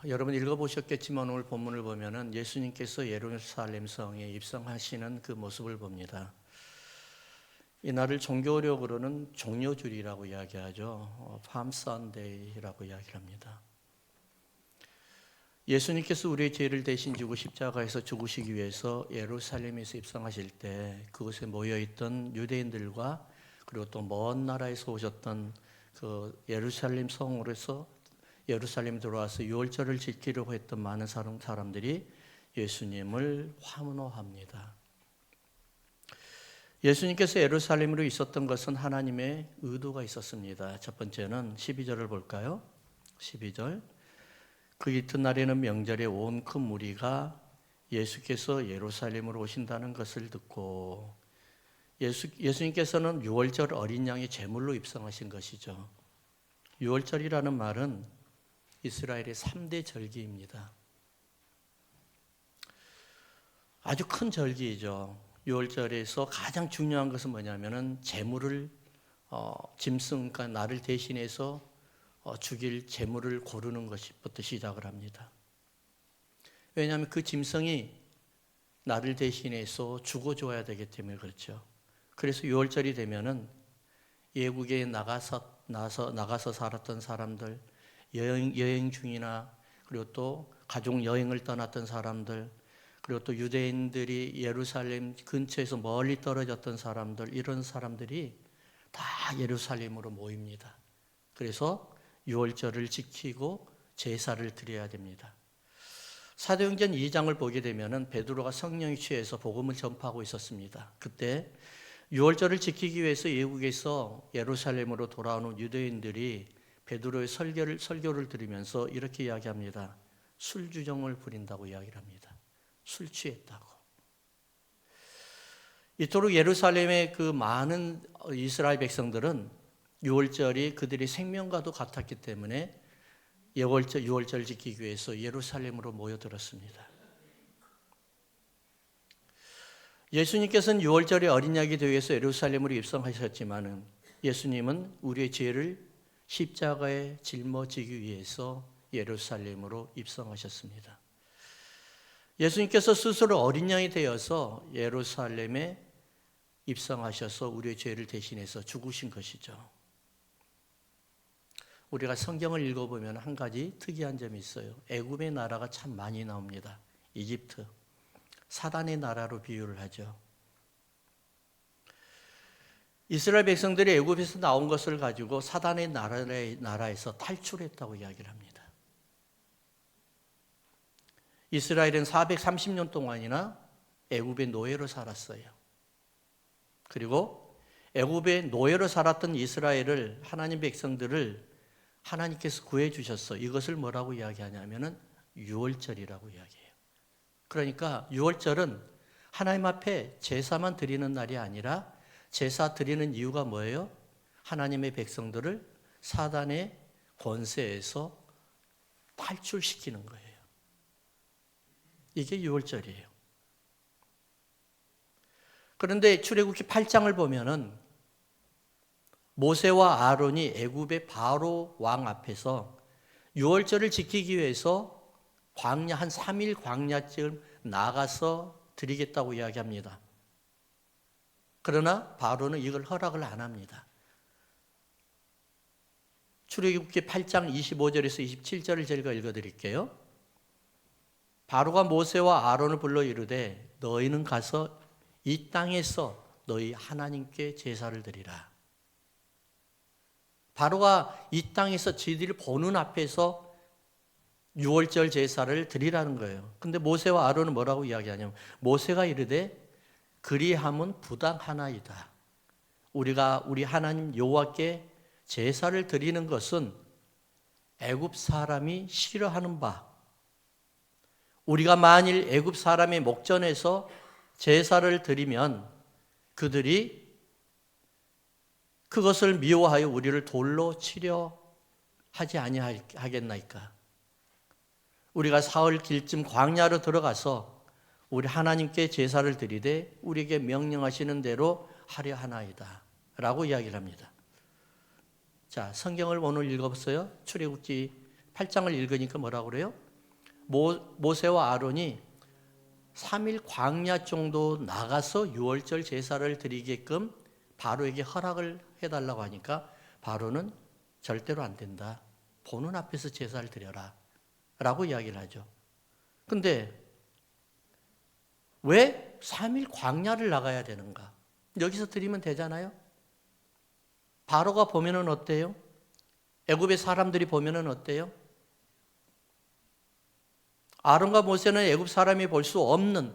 여러분 읽어보셨겠지만 오늘 본문을 보면은 예수님께서 예루살렘 성에 입성하시는 그 모습을 봅니다. 이날을 종교력으로는 종려주일이라고 이야기하죠. 팜 선데이라고 이야기를 합니다. 예수님께서 우리의 죄를 대신 지고 십자가에서 죽으시기 위해서 예루살렘에서 입성하실 때 그곳에 모여있던 유대인들과 그리고 또 먼 나라에서 오셨던 그 예루살렘 성으로서 예루살렘에 들어와서 유월절을 지키려고 했던 많은 사람들이 예수님을 환호합니다. 예수님께서 예루살렘으로 있었던 것은 하나님의 의도가 있었습니다. 첫 번째는 12절을 볼까요? 12절. 그 이튿날에는 명절에 온 큰 무리가 예수께서 예루살렘으로 오신다는 것을 듣고 예수님께서는 유월절 어린 양의 제물로 입성하신 것이죠. 유월절이라는 말은 이스라엘의 3대 절기입니다. 아주 큰 절기이죠. 유월절에서 가장 중요한 것은 뭐냐면은 제물을 짐승, 그러니까 나를 대신해서 죽일 제물을 고르는 것부터 시작을 합니다. 왜냐하면 그 짐승이 나를 대신해서 죽어줘야 되기 때문에 그렇죠. 그래서 유월절이 되면은 예국에 나가서 살았던 사람들, 여행 중이나 그리고 또 가족 여행을 떠났던 사람들, 그리고 또 유대인들이 예루살렘 근처에서 멀리 떨어졌던 사람들, 이런 사람들이 다 예루살렘으로 모입니다. 그래서 유월절을 지키고 제사를 드려야 됩니다. 사도행전 2장을 보게 되면 베드로가 성령이 취해서 복음을 전파하고 있었습니다. 그때 유월절을 지키기 위해서 예국에서 예루살렘으로 돌아오는 유대인들이 베드로의 설교를 들으면서 이렇게 이야기합니다. 술주정을 부린다고 이야기를 합니다. 술 취했다고. 이토록 예루살렘의 그 많은 이스라엘 백성들은 유월절이 그들의 생명과도 같았기 때문에 유월절 지키기 위해서 예루살렘으로 모여들었습니다. 예수님께서는 유월절에 어린 양이 되어서 예루살렘으로 입성하셨지만은 예수님은 우리의 죄를 십자가에 짊어지기 위해서 예루살렘으로 입성하셨습니다. 예수님께서 스스로 어린 양이 되어서 예루살렘에 입성하셔서 우리의 죄를 대신해서 죽으신 것이죠. 우리가 성경을 읽어보면 한 가지 특이한 점이 있어요. 애굽의 나라가 참 많이 나옵니다. 이집트, 사단의 나라로 비유를 하죠. 이스라엘 백성들이 애굽에서 나온 것을 가지고 사단의 나라에서 탈출했다고 이야기를 합니다. 이스라엘은 430년 동안이나 애굽의 노예로 살았어요. 그리고 애굽의 노예로 살았던 이스라엘을 하나님 백성들을 하나님께서 구해 주셨어. 이것을 뭐라고 이야기하냐면은 유월절이라고 이야기해요. 그러니까 유월절은 하나님 앞에 제사만 드리는 날이 아니라 제사 드리는 이유가 뭐예요? 하나님의 백성들을 사단의 권세에서 탈출시키는 거예요. 이게 유월절이에요. 그런데 출애굽기 8장을 보면은 모세와 아론이 애굽의 바로 왕 앞에서 유월절을 지키기 위해서 광야 한 3일 광야쯤 나가서 드리겠다고 이야기합니다. 그러나 바로는 이걸 허락을 안 합니다. 출애굽기 8장 25절에서 27절을 제가 읽어드릴게요. 바로가 모세와 아론을 불러 이르되 너희는 가서 이 땅에서 너희 하나님께 제사를 드리라. 바로가 이 땅에서 지들이 보는 앞에서 유월절 제사를 드리라는 거예요. 근데 모세와 아론은 뭐라고 이야기하냐면 모세가 이르되 그리함은 부당하나이다. 우리가 우리 하나님 여호와께 제사를 드리는 것은 애굽 사람이 싫어하는 바. 우리가 만일 애굽 사람의 목전에서 제사를 드리면 그들이 그것을 미워하여 우리를 돌로 치려 하지 아니하겠나이까. 우리가 사흘 길쯤 광야로 들어가서 우리 하나님께 제사를 드리되 우리에게 명령하시는 대로 하려 하나이다 라고 이야기를 합니다. 자, 성경을 오늘 읽어봤어요. 출애굽기 8장을 읽으니까 뭐라고 그래요? 모세와 아론이 3일 광야 정도 나가서 유월절 제사를 드리게끔 바로에게 허락을 해달라고 하니까 바로는 절대로 안 된다. 보는 앞에서 제사를 드려라 라고 이야기를 하죠. 근데 왜 3일 광야를 나가야 되는가? 여기서 드리면 되잖아요. 바로가 보면은 어때요? 애굽의 사람들이 보면은 어때요? 아론과 모세는 애굽 사람이 볼 수 없는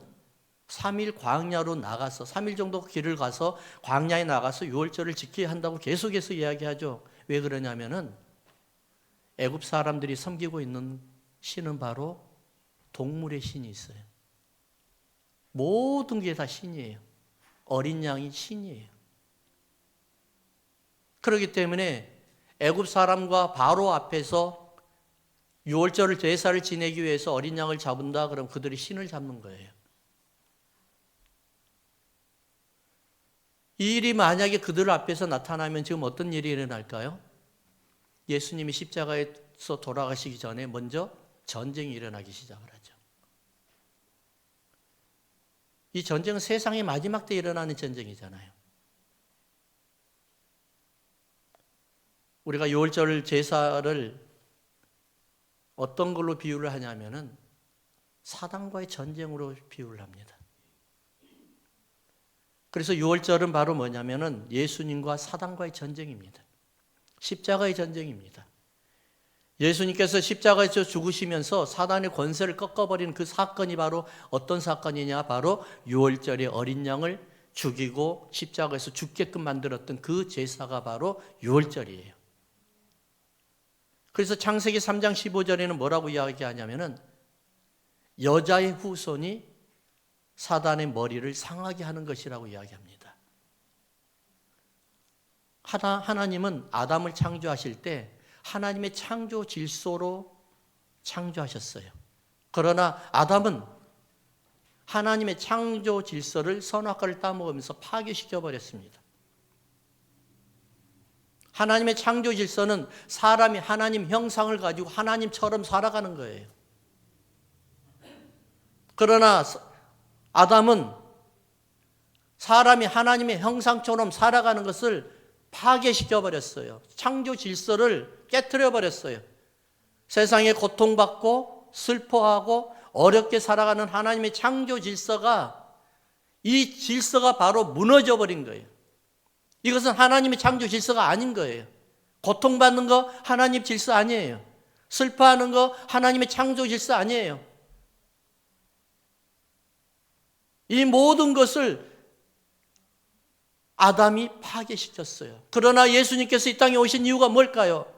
3일 광야로 나가서 3일 정도 길을 가서 광야에 나가서 유월절을 지켜야 한다고 계속해서 이야기하죠. 왜 그러냐면은 애굽 사람들이 섬기고 있는 신은 바로 동물의 신이 있어요. 모든 게 다 신이에요. 어린 양이 신이에요. 그렇기 때문에 애굽 사람과 바로 앞에서 유월절을 제사를 지내기 위해서 어린 양을 잡는다 그럼 그들이 신을 잡는 거예요. 이 일이 만약에 그들 앞에서 나타나면 지금 어떤 일이 일어날까요? 예수님이 십자가에서 돌아가시기 전에 먼저 전쟁이 일어나기 시작을 하죠. 이 전쟁은 세상의 마지막 때 일어나는 전쟁이잖아요. 우리가 유월절 제사를 어떤 걸로 비유를 하냐면은 사단과의 전쟁으로 비유를 합니다. 그래서 유월절은 바로 뭐냐면은 예수님과 사단과의 전쟁입니다. 십자가의 전쟁입니다. 예수님께서 십자가에서 죽으시면서 사단의 권세를 꺾어버리는 그 사건이 바로 어떤 사건이냐? 바로 유월절에 어린 양을 죽이고 십자가에서 죽게끔 만들었던 그 제사가 바로 유월절이에요. 그래서 창세기 3장 15절에는 뭐라고 이야기하냐면은 여자의 후손이 사단의 머리를 상하게 하는 것이라고 이야기합니다. 하나님은 아담을 창조하실 때 하나님의 창조 질서로 창조하셨어요. 그러나 아담은 하나님의 창조 질서를 선악과를 따먹으면서 파괴시켜 버렸습니다. 하나님의 창조 질서는 사람이 하나님 형상을 가지고 하나님처럼 살아가는 거예요. 그러나 아담은 사람이 하나님의 형상처럼 살아가는 것을 파괴시켜 버렸어요. 창조 질서를 깨트려 버렸어요. 세상에 고통받고 슬퍼하고 어렵게 살아가는 하나님의 창조 질서가 이 질서가 바로 무너져 버린 거예요. 이것은 하나님의 창조 질서가 아닌 거예요. 고통받는 거 하나님 질서 아니에요. 슬퍼하는 거 하나님의 창조 질서 아니에요. 이 모든 것을 아담이 파괴시켰어요. 그러나 예수님께서 이 땅에 오신 이유가 뭘까요?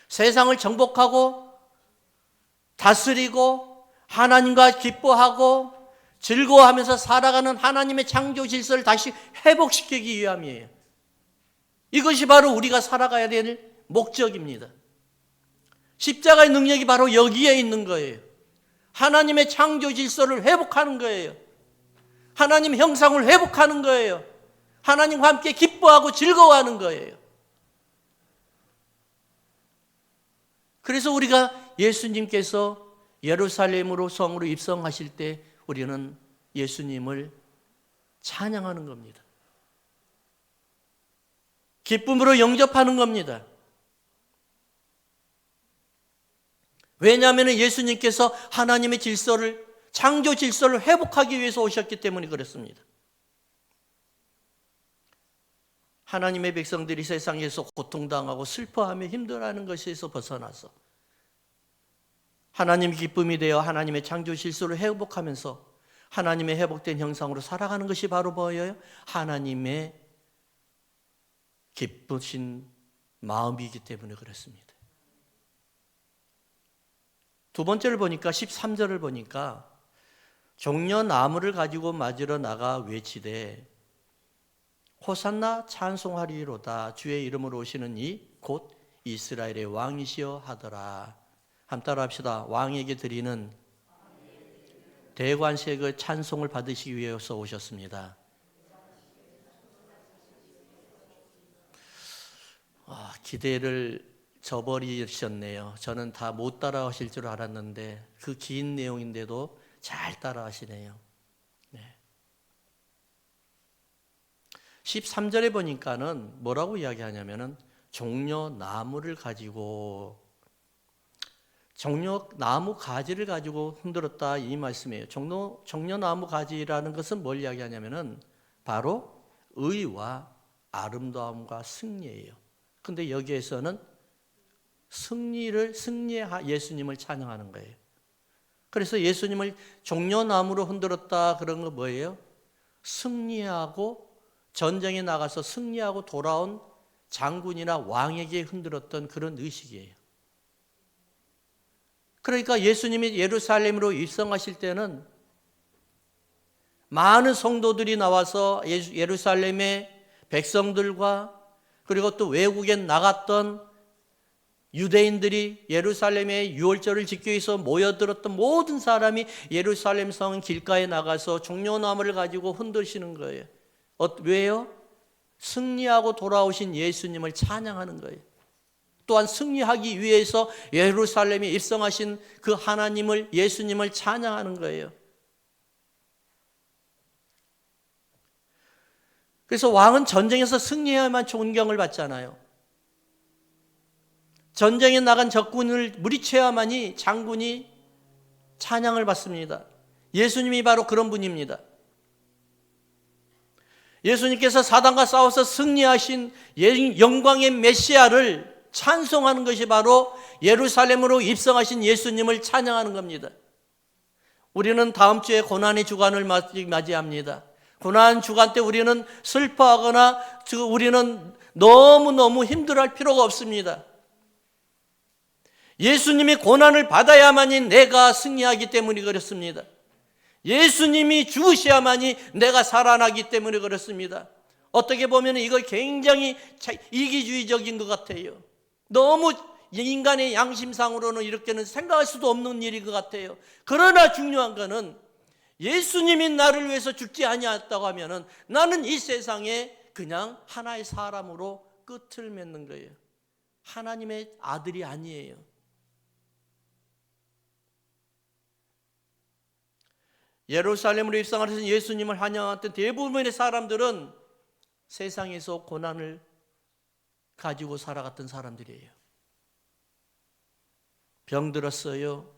세상을 정복하고 다스리고 하나님과 기뻐하고 즐거워하면서 살아가는 하나님의 창조 질서를 다시 회복시키기 위함이에요. 이것이 바로 우리가 살아가야 될 목적입니다. 십자가의 능력이 바로 여기에 있는 거예요. 하나님의 창조 질서를 회복하는 거예요. 하나님 형상을 회복하는 거예요. 하나님과 함께 기뻐하고 즐거워하는 거예요. 그래서 우리가 예수님께서 예루살렘으로 성으로 입성하실 때 우리는 예수님을 찬양하는 겁니다. 기쁨으로 영접하는 겁니다. 왜냐하면 예수님께서 하나님의 질서를, 창조 질서를 회복하기 위해서 오셨기 때문에 그렇습니다. 하나님의 백성들이 세상에서 고통당하고 슬퍼하며 힘들어하는 것에서 벗어나서 하나님의 기쁨이 되어 하나님의 창조 질서를 회복하면서 하나님의 회복된 형상으로 살아가는 것이 바로 뭐예요? 하나님의 기쁘신 마음이기 때문에 그렇습니다. 두 번째를 보니까 13절을 보니까 종려나무를 가지고 맞으러 나가 외치되 호산나 찬송하리로다 주의 이름으로 오시는 이 곧 이스라엘의 왕이시여 하더라. 한번 따라합시다. 왕에게 드리는 대관식의 찬송을 받으시기 위해서 오셨습니다. 기대를 저버리셨네요. 저는 다 못 따라하실 줄 알았는데 그 긴 내용인데도 잘 따라하시네요. 네. 13절에 보니까는 뭐라고 이야기하냐면은 종려나무를 가지고 종려나무 가지를 가지고 흔들었다 이 말씀이에요. 종려나무 가지라는 것은 뭘 이야기하냐면은 바로 의와 아름다움과 승리예요. 근데 여기에서는 예수님을 찬양하는 거예요. 그래서 예수님을 종려나무로 흔들었다 그런 거 뭐예요? 승리하고 전쟁에 나가서 승리하고 돌아온 장군이나 왕에게 흔들었던 그런 의식이에요. 그러니까 예수님이 예루살렘으로 입성하실 때는 많은 성도들이 나와서 예루살렘의 백성들과 그리고 또 외국에 나갔던 유대인들이 예루살렘에 유월절을 지키기 위해서 모여들었던 모든 사람이 예루살렘 성 길가에 나가서 종려나무를 가지고 흔드시는 거예요. 왜요? 승리하고 돌아오신 예수님을 찬양하는 거예요. 또한 승리하기 위해서 예루살렘에 입성하신 그 하나님을, 예수님을 찬양하는 거예요. 그래서 왕은 전쟁에서 승리해야만 존경을 받잖아요. 전쟁에 나간 적군을 무리쳐야만이 장군이 찬양을 받습니다. 예수님이 바로 그런 분입니다. 예수님께서 사단과 싸워서 승리하신 영광의 메시아를 찬송하는 것이 바로 예루살렘으로 입성하신 예수님을 찬양하는 겁니다. 우리는 다음 주에 고난의 주간을 맞이합니다. 고난 주간 때 우리는 슬퍼하거나 우리는 너무너무 힘들어할 필요가 없습니다. 예수님이 고난을 받아야만이 내가 승리하기 때문에 그렇습니다. 예수님이 죽으셔야만이 내가 살아나기 때문에 그렇습니다. 어떻게 보면 이거 굉장히 이기주의적인 것 같아요. 너무 인간의 양심상으로는 이렇게는 생각할 수도 없는 일인 것 같아요. 그러나 중요한 것은 예수님이 나를 위해서 죽지 아니하였다고 하면은 나는 이 세상에 그냥 하나의 사람으로 끝을 맺는 거예요. 하나님의 아들이 아니에요. 예루살렘으로 입성하신 예수님을 환영했던 대부분의 사람들은 세상에서 고난을 가지고 살아갔던 사람들이에요. 병들었어요.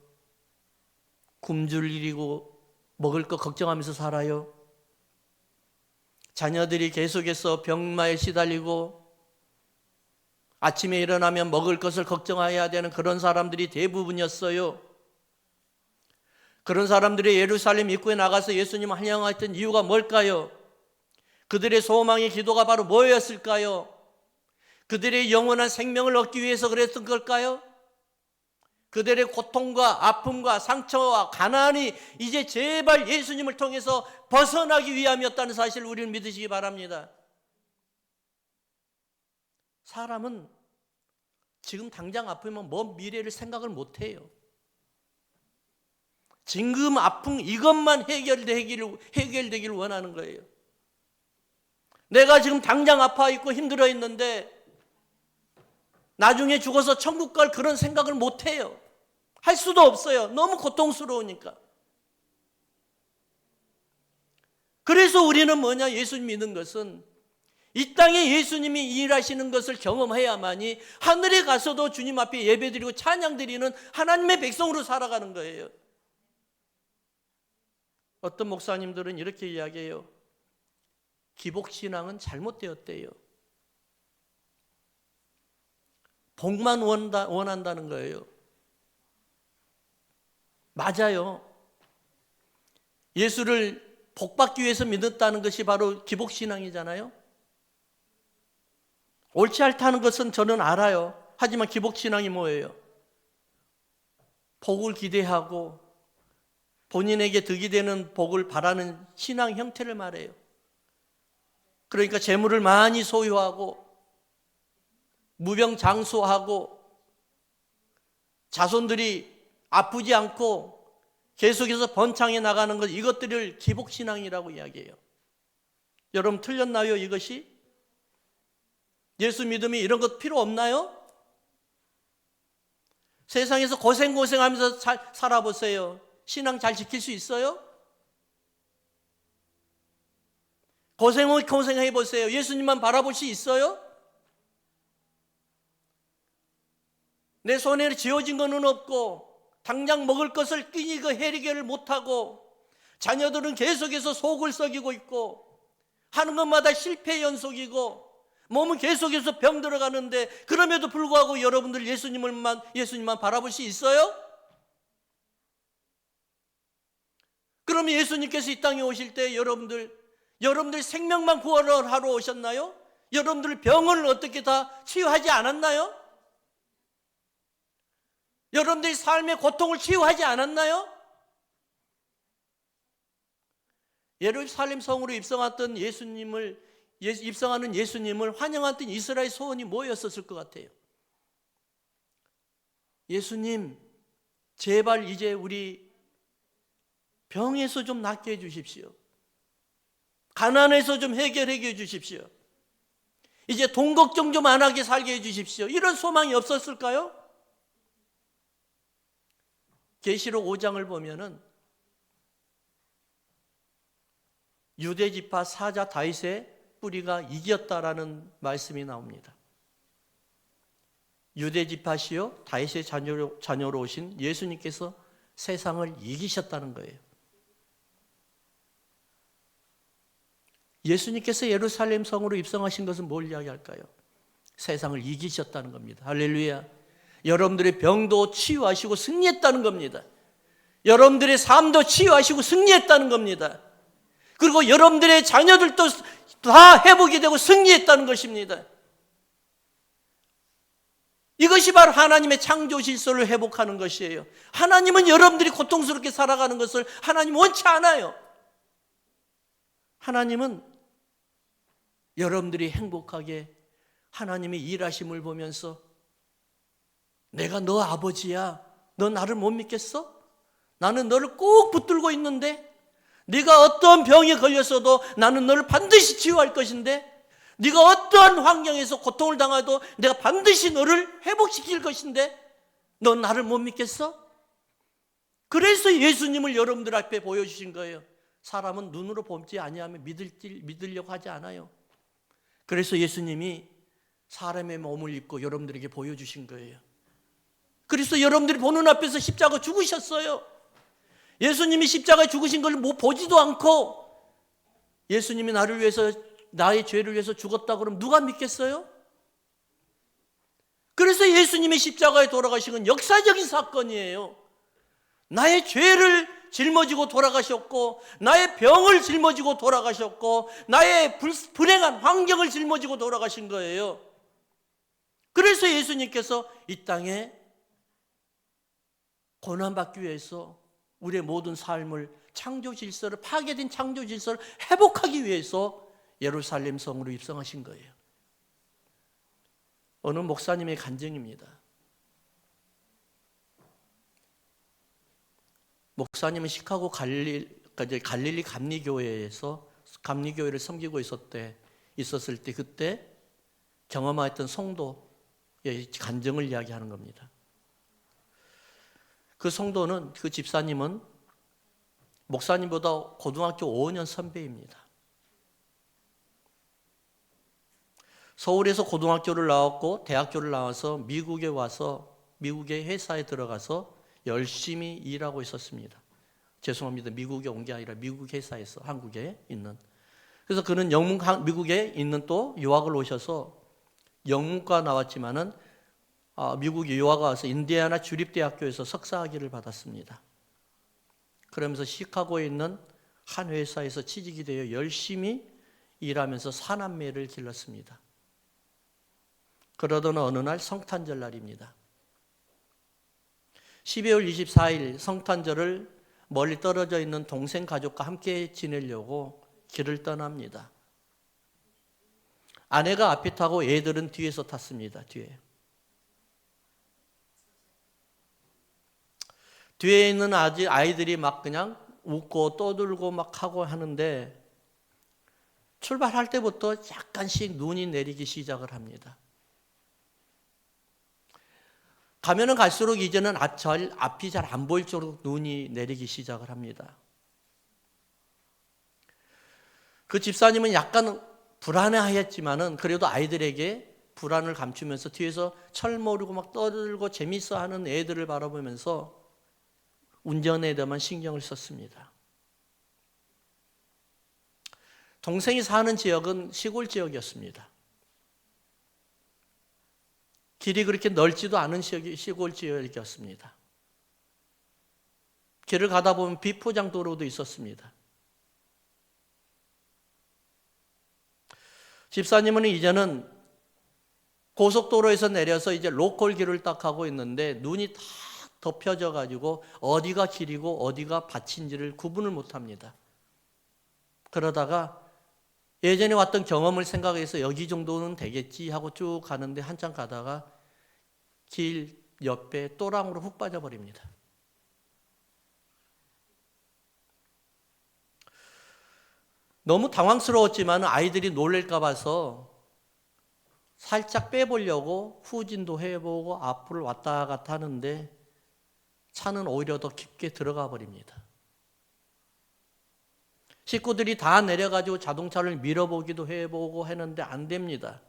굶줄 일이고 먹을 거 걱정하면서 살아요. 자녀들이 계속해서 병마에 시달리고 아침에 일어나면 먹을 것을 걱정해야 되는 그런 사람들이 대부분이었어요. 그런 사람들이 예루살렘 입구에 나가서 예수님을 환영했던 이유가 뭘까요? 그들의 소망의 기도가 바로 뭐였을까요? 그들의 영원한 생명을 얻기 위해서 그랬던 걸까요? 그들의 고통과 아픔과 상처와 가난이 이제 제발 예수님을 통해서 벗어나기 위함이었다는 사실을 우리는 믿으시기 바랍니다. 사람은 지금 당장 아프면 먼 미래를 생각을 못해요. 지금 아픔 이것만 해결되기를 원하는 거예요. 내가 지금 당장 아파 있고 힘들어 있는데 나중에 죽어서 천국 갈 그런 생각을 못해요. 할 수도 없어요. 너무 고통스러우니까. 그래서 우리는 예수님 믿는 것은 이 땅에 예수님이 일하시는 것을 경험해야만이 하늘에 가서도 주님 앞에 예배드리고 찬양드리는 하나님의 백성으로 살아가는 거예요. 어떤 목사님들은 이렇게 이야기해요. 기복신앙은 잘못되었대요. 복만 원한다는 거예요. 맞아요. 예수를 복받기 위해서 믿었다는 것이 바로 기복신앙이잖아요. 옳지 않다는 것은 저는 알아요. 하지만 기복신앙이 뭐예요? 복을 기대하고 본인에게 득이 되는 복을 바라는 신앙 형태를 말해요. 그러니까 재물을 많이 소유하고 무병장수하고 자손들이 아프지 않고 계속해서 번창해 나가는 것, 이것들을 기복신앙이라고 이야기해요. 여러분 틀렸나요 이것이? 예수 믿음이 이런 것 필요 없나요? 세상에서 고생하면서 살아보세요. 신앙 잘 지킬 수 있어요? 고생해보세요. 예수님만 바라볼 수 있어요? 내 손에 쥐어진 거는 없고 당장 먹을 것을 끼니 그 해결을 못하고 자녀들은 계속해서 속을 썩이고 있고 하는 것마다 실패 연속이고 몸은 계속해서 병 들어가는데 그럼에도 불구하고 여러분들 예수님만 바라볼 수 있어요? 그러면 예수님께서 이 땅에 오실 때 여러분들 생명만 구원하러 오셨나요? 여러분들 병을 어떻게 다 치유하지 않았나요? 여러분들이 삶의 고통을 치유하지 않았나요? 예루살렘 성으로 입성하는 예수님을 환영했던 이스라엘 소원이 뭐였었을 것 같아요? 예수님, 제발 이제 우리 병에서 좀 낫게 해주십시오. 가난에서 좀 해결해 주십시오. 이제 돈 걱정 좀 안 하게 살게 해주십시오. 이런 소망이 없었을까요? 계시록 5장을 보면은 유대 지파 사자 다윗의 뿌리가 이겼다라는 말씀이 나옵니다. 유대 지파시요 다윗의 자녀로 오신 예수님께서 세상을 이기셨다는 거예요. 예수님께서 예루살렘 성으로 입성하신 것은 뭘 이야기할까요? 세상을 이기셨다는 겁니다. 할렐루야. 여러분들의 병도 치유하시고 승리했다는 겁니다. 여러분들의 삶도 치유하시고 승리했다는 겁니다. 그리고 여러분들의 자녀들도 다 회복이 되고 승리했다는 것입니다. 이것이 바로 하나님의 창조 질서를 회복하는 것이에요. 하나님은 여러분들이 고통스럽게 살아가는 것을 하나님 원치 않아요. 하나님은 여러분들이 행복하게 하나님의 일하심을 보면서 내가 너 아버지야. 너 나를 못 믿겠어? 나는 너를 꼭 붙들고 있는데 네가 어떤 병에 걸렸어도 나는 너를 반드시 치유할 것인데 네가 어떠한 환경에서 고통을 당해도 내가 반드시 너를 회복시킬 것인데 넌 나를 못 믿겠어? 그래서 예수님을 여러분들 앞에 보여주신 거예요. 사람은 눈으로 보지 아니하면 믿으려고 하지 않아요. 그래서 예수님이 사람의 몸을 입고 여러분들에게 보여주신 거예요. 그래서 여러분들이 보는 앞에서 십자가 죽으셨어요. 예수님이 십자가에 죽으신 걸 보지도 않고 예수님이 나를 위해서 나의 죄를 위해서 죽었다 그러면 누가 믿겠어요? 그래서 예수님이 십자가에 돌아가신 건 역사적인 사건이에요. 나의 죄를 짊어지고 돌아가셨고 나의 병을 짊어지고 돌아가셨고 나의 불행한 환경을 짊어지고 돌아가신 거예요. 그래서 예수님께서 이 땅에 고난받기 위해서 우리의 모든 삶을 창조 질서를 파괴된 창조 질서를 회복하기 위해서 예루살렘 성으로 입성하신 거예요. 어느 목사님의 간증입니다. 목사님은 시카고 갈릴리 감리교회를 섬기고 있었을 때 그때 경험했던 성도의 간증을 이야기하는 겁니다. 그 성도는, 그 집사님은 목사님보다 고등학교 5년 선배입니다. 서울에서 고등학교를 나왔고 대학교를 나와서 미국에 와서 미국의 회사에 들어가서 열심히 일하고 있었습니다. 죄송합니다. 미국에 온 게 아니라 미국 회사에서 한국에 있는. 그래서 그는 미국에 있는 또 유학을 오셔서 영문과 나왔지만은 미국에 유학 와서 인디애나 주립대학교에서 석사학위를 받았습니다. 그러면서 시카고에 있는 한 회사에서 취직이 되어 열심히 일하면서 사남매를 길렀습니다. 그러던 어느 날 성탄절 날입니다. 12월 24일 성탄절을 멀리 떨어져 있는 동생 가족과 함께 지내려고 길을 떠납니다. 아내가 앞에 타고 애들은 뒤에서 탔습니다. 뒤에 있는 아이들이 막 그냥 웃고 떠들고 막 하고 하는데 출발할 때부터 약간씩 눈이 내리기 시작을 합니다. 가면은 갈수록 이제는 앞이 잘 안 보일 정도로 눈이 내리기 시작을 합니다. 그 집사님은 약간 불안해하였지만은 그래도 아이들에게 불안을 감추면서 뒤에서 철 모르고 막 떠들고 재밌어 하는 애들을 바라보면서 운전에 대한 신경을 썼습니다. 동생이 사는 지역은 시골 지역이었습니다. 길이 그렇게 넓지도 않은 시골 지역이었습니다. 길을 가다 보면 비포장 도로도 있었습니다. 집사님은 이제는 고속도로에서 내려서 이제 로컬 길을 딱 가고 있는데 눈이 다 덮여져 가지고 어디가 길이고 어디가 밭인지를 구분을 못 합니다. 그러다가 예전에 왔던 경험을 생각해서 여기 정도는 되겠지 하고 쭉 가는데 한참 가다가 길 옆에 또랑으로 훅 빠져버립니다. 너무 당황스러웠지만 아이들이 놀랄까 봐서 살짝 빼보려고 후진도 해보고 앞을 왔다 갔다 하는데 차는 오히려 더 깊게 들어가 버립니다. 식구들이 다 내려가지고 자동차를 밀어보기도 해보고 했는데 안 됩니다.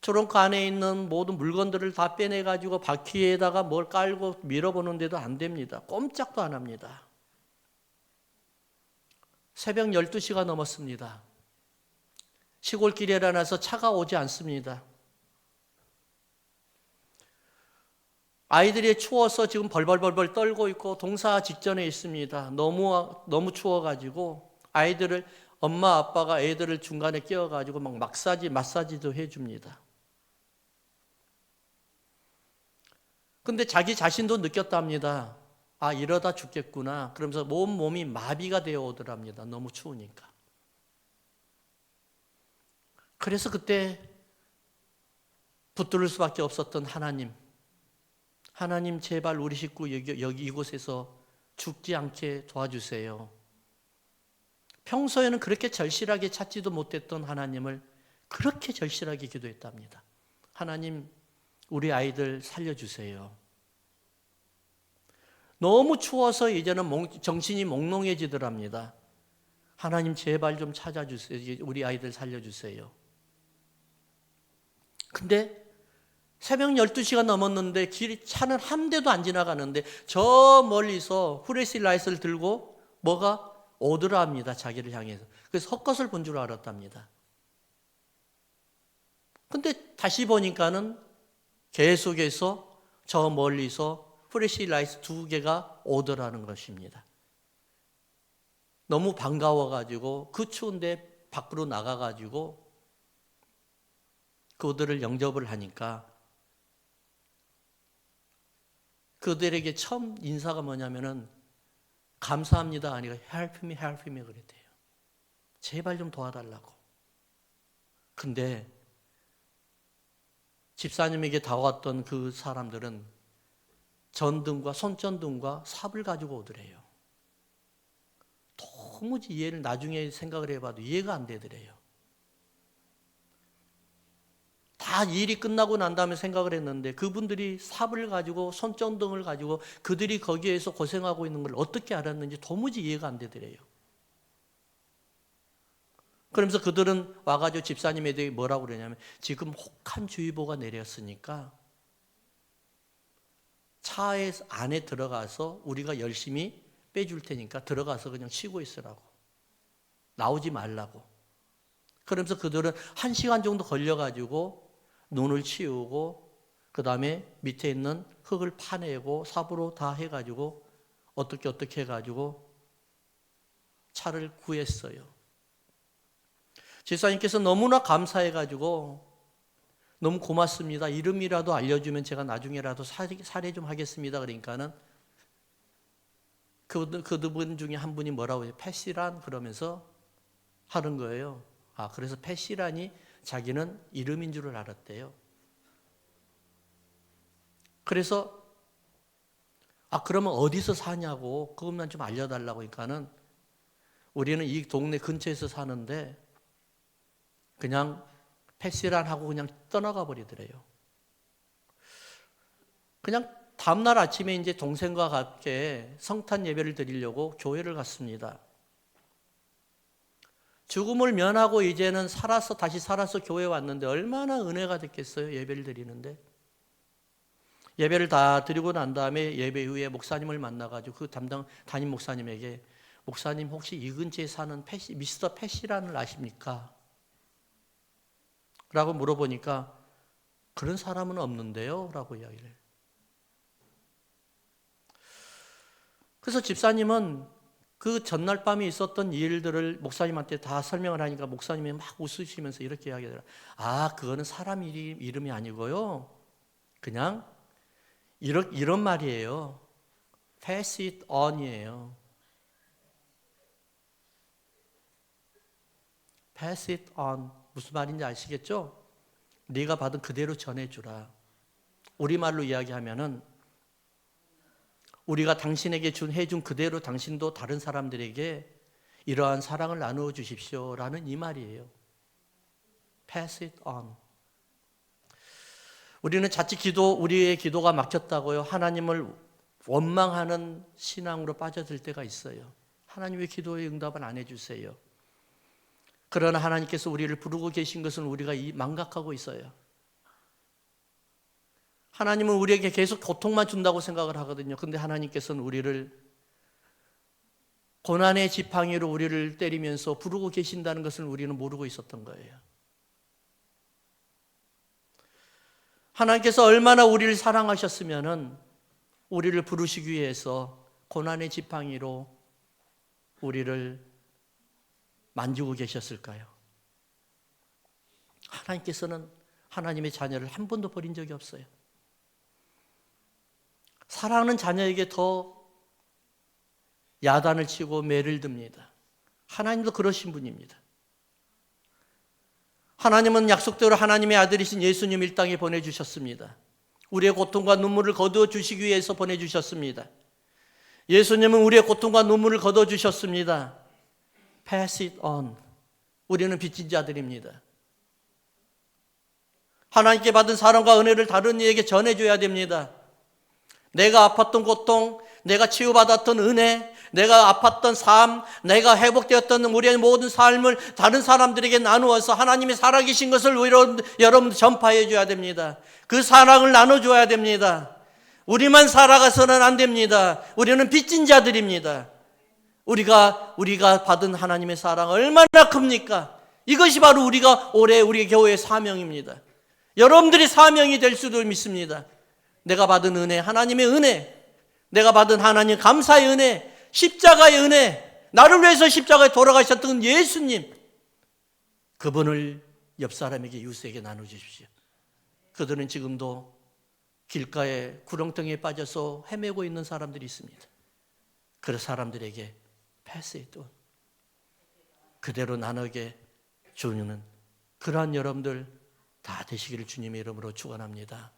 트렁크 안에 있는 모든 물건들을 다 빼내가지고 바퀴에다가 뭘 깔고 밀어보는데도 안 됩니다. 꼼짝도 안 합니다. 새벽 12시가 넘었습니다. 시골길이라 나서 차가 오지 않습니다. 아이들이 추워서 지금 벌벌벌벌 떨고 있고 동사 직전에 있습니다. 너무 추워가지고 아이들을 엄마 아빠가 애들을 중간에 끼워가지고 막 마사지도 해줍니다. 근데 자기 자신도 느꼈답니다. 아, 이러다 죽겠구나. 그러면서 몸이 마비가 되어 오더랍니다. 너무 추우니까. 그래서 그때 붙들을 수밖에 없었던 하나님. 하나님 제발 우리 식구 여기 이곳에서 죽지 않게 도와주세요. 평소에는 그렇게 절실하게 찾지도 못했던 하나님을 그렇게 절실하게 기도했답니다. 하나님, 우리 아이들 살려주세요. 너무 추워서 이제는 정신이 몽롱해지더랍니다. 하나님 제발 좀 찾아주세요. 우리 아이들 살려주세요. 근데 새벽 12시가 넘었는데 차는 한 대도 안 지나가는데 저 멀리서 후레시라이트를 들고 뭐가 오더라 합니다. 자기를 향해서. 그래서 헛것을 본 줄 알았답니다. 근데 다시 보니까는 계속해서 저 멀리서 후레시라이트 2개가 오더라는 것입니다. 너무 반가워가지고 그 추운데 밖으로 나가가지고 그들을 영접을 하니까 그들에게 처음 인사가 뭐냐면은 감사합니다 아니라 help me 그랬대요. 제발 좀 도와달라고. 근데 집사님에게 다가왔던 그 사람들은 전등과 손전등과 삽을 가지고 오더래요. 도무지 이해를 나중에 생각을 해봐도 이해가 안 되더래요. 다 일이 끝나고 난 다음에 생각을 했는데 그분들이 삽을 가지고 손전등을 가지고 그들이 거기에서 고생하고 있는 걸 어떻게 알았는지 도무지 이해가 안 되더래요. 그러면서 그들은 와가지고 집사님에 대해 뭐라고 그러냐면 지금 혹한주의보가 내렸으니까 차에 안에 들어가서 우리가 열심히 빼줄 테니까 들어가서 그냥 쉬고 있으라고. 나오지 말라고. 그러면서 그들은 1시간 정도 걸려가지고 눈을 치우고 그 다음에 밑에 있는 흙을 파내고 삽으로 다 해가지고 어떻게 해가지고 차를 구했어요. 집사님께서 너무나 감사해가지고 너무 고맙습니다. 이름이라도 알려주면 제가 나중에라도 살해 좀 하겠습니다. 그러니까는 그분 중에 한 분이 뭐라고 해요? 패시란 그러면서 하는 거예요. 아, 그래서 패시란이 자기는 이름인 줄을 알았대요. 그래서 그러면 어디서 사냐고 그것만 좀 알려달라고 하니까는 우리는 이 동네 근처에서 사는데 그냥 패시란 하고 그냥 떠나가 버리더래요. 그냥 다음날 아침에 이제 동생과 함께 성탄 예배를 드리려고 교회를 갔습니다. 죽음을 면하고 이제는 다시 살아서 교회에 왔는데 얼마나 은혜가 됐겠어요, 예배를 드리는데. 예배를 다 드리고 난 다음에 예배 후에 목사님을 만나가지고 그 담임 목사님에게, 목사님 혹시 이 근처에 사는 미스터 패시라는 아십니까? 라고 물어보니까 그런 사람은 없는데요? 라고 이야기를 해요. 그래서 집사님은 그 전날 밤에 있었던 일들을 목사님한테 다 설명을 하니까 목사님이 막 웃으시면서 이렇게 이야기하더라고요. 아, 그거는 사람 이름이 아니고요. 그냥 이런 말이에요. Pass it on이에요. Pass it on. 무슨 말인지 아시겠죠? 네가 받은 그대로 전해주라. 우리말로 이야기하면은 우리가 당신에게 해준 그대로 당신도 다른 사람들에게 이러한 사랑을 나누어 주십시오라는 이 말이에요. Pass it on. 우리는 자칫 우리의 기도가 막혔다고요, 하나님을 원망하는 신앙으로 빠져들 때가 있어요. 하나님 왜 기도의 응답을 안 해주세요? 그러나 하나님께서 우리를 부르고 계신 것은 우리가 망각하고 있어요. 하나님은 우리에게 계속 고통만 준다고 생각을 하거든요. 그런데 하나님께서는 우리를 고난의 지팡이로 우리를 때리면서 부르고 계신다는 것을 우리는 모르고 있었던 거예요. 하나님께서 얼마나 우리를 사랑하셨으면은 우리를 부르시기 위해서 고난의 지팡이로 우리를 만지고 계셨을까요? 하나님께서는 하나님의 자녀를 한 번도 버린 적이 없어요. 사랑하는 자녀에게 더 야단을 치고 매를 듭니다. 하나님도 그러신 분입니다. 하나님은 약속대로 하나님의 아들이신 예수님 이 땅에 보내주셨습니다. 우리의 고통과 눈물을 거두어 주시기 위해서 보내주셨습니다. 예수님은 우리의 고통과 눈물을 거두어 주셨습니다. Pass it on. 우리는 빚진 자들입니다. 하나님께 받은 사랑과 은혜를 다른 이에게 전해줘야 됩니다. 내가 아팠던 고통, 내가 치유받았던 은혜, 내가 아팠던 삶, 내가 회복되었던 우리의 모든 삶을 다른 사람들에게 나누어서 하나님이 살아계신 것을 여러분 전파해 줘야 됩니다. 그 사랑을 나눠줘야 됩니다. 우리만 살아가서는 안 됩니다. 우리는 빚진 자들입니다. 우리가 받은 하나님의 사랑 얼마나 큽니까? 이것이 바로 올해 우리 교회의 사명입니다. 여러분들이 사명이 될 수도 믿습니다. 내가 받은 은혜, 하나님의 은혜, 내가 받은 하나님 감사의 은혜, 십자가의 은혜, 나를 위해서 십자가에 돌아가셨던 예수님, 그분을 옆 사람에게, 이웃에게 나눠주십시오. 그들은 지금도 길가에 구렁텅이에 빠져서 헤매고 있는 사람들이 있습니다. 그 사람들에게 패스 it on. 그대로 나누게 주는 그러한 여러분들 다 되시기를 주님의 이름으로 축원합니다.